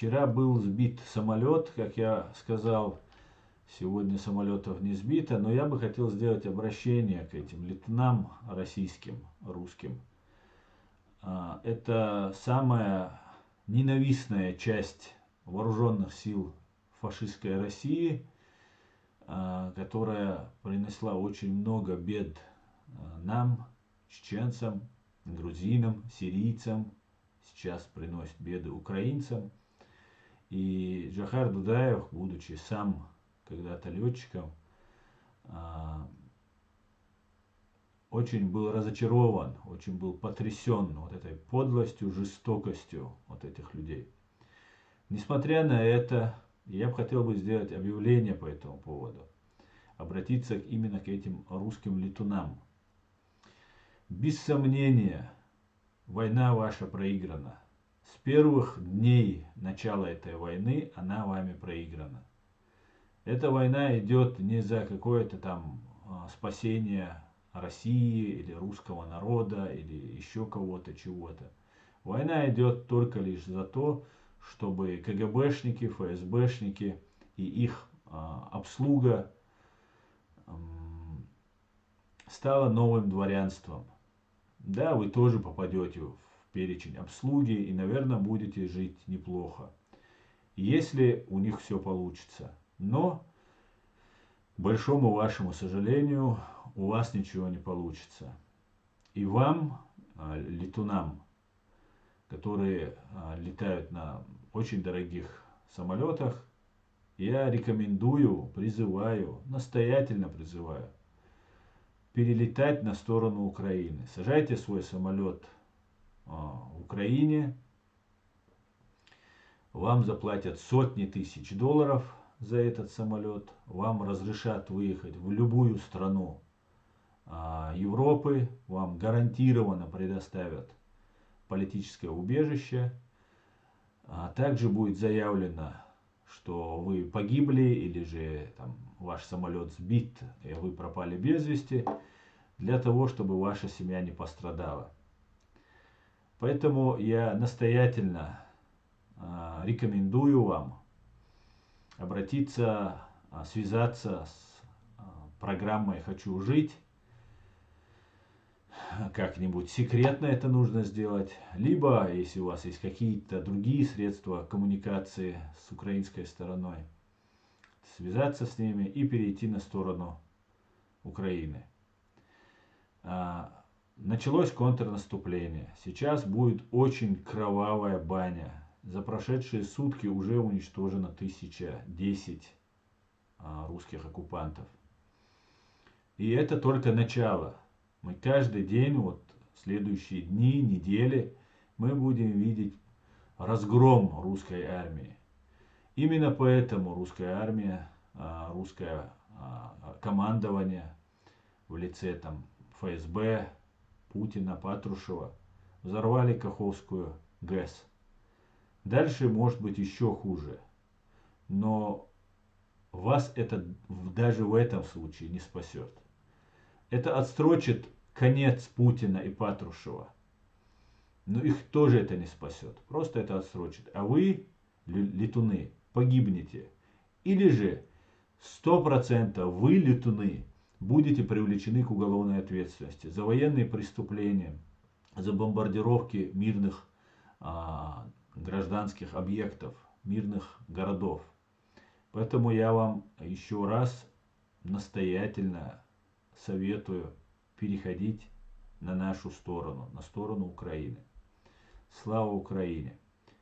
Вчера был сбит самолет, как я сказал, сегодня самолетов не сбито, но я бы хотел сделать обращение к этим летунам российским, русским. Это самая ненавистная часть вооруженных сил фашистской России, которая принесла очень много бед нам, чеченцам, грузинам, сирийцам, сейчас приносит беды украинцам. И Джохар Дудаев, будучи сам когда-то летчиком, очень был разочарован, очень был потрясен вот этой подлостью, жестокостью вот этих людей. Несмотря на это, я бы хотел сделать объявление по этому поводу, обратиться именно к этим русским летунам. Без сомнения, война ваша проиграна. С первых дней начала этой войны она вами проиграна. Эта война идет не за какое-то там спасение России или русского народа или еще кого-то, чего-то. Война идет только лишь за то, чтобы КГБшники, ФСБшники и их обслуга стала новым дворянством. Да, вы тоже попадете в перечень обслуги и, наверное, будете жить неплохо, если у них все получится. Но, к большому вашему сожалению, у вас ничего не получится. И вам, летунам, которые летают на очень дорогих самолетах, я рекомендую, призываю, настоятельно призываю перелетать на сторону Украины. Сажайте свой самолет в Украине, вам заплатят сотни тысяч долларов за этот самолет, вам разрешат выехать в любую страну Европы, вам гарантированно предоставят политическое убежище, также будет заявлено, что вы погибли или же там, ваш самолет сбит и вы пропали без вести, для того, чтобы ваша семья не пострадала. Поэтому я настоятельно рекомендую вам обратиться, связаться с программой «Хочу жить». Как-нибудь секретно это нужно сделать. Либо, если у вас есть какие-то другие средства коммуникации с украинской стороной, связаться с ними и перейти на сторону Украины. Началось контрнаступление. Сейчас будет очень кровавая баня. За прошедшие сутки уже уничтожено 1010 русских оккупантов. И это только начало. Мы каждый день, вот следующие дни, недели, мы будем видеть разгром русской армии. Именно поэтому русская армия, русское командование в лице там ФСБ, Путина, Патрушева взорвали Каховскую ГЭС. Дальше может быть еще хуже. Но вас это даже в этом случае не спасет. Это отсрочит конец Путина и Патрушева. Но их тоже это не спасет. Просто это отсрочит. А вы, летуны, погибнете. Или же 100% вы, летуны, будете привлечены к уголовной ответственности за военные преступления, за бомбардировки мирных гражданских объектов, мирных городов. Поэтому я вам еще раз настоятельно советую переходить на нашу сторону, на сторону Украины. Слава Украине!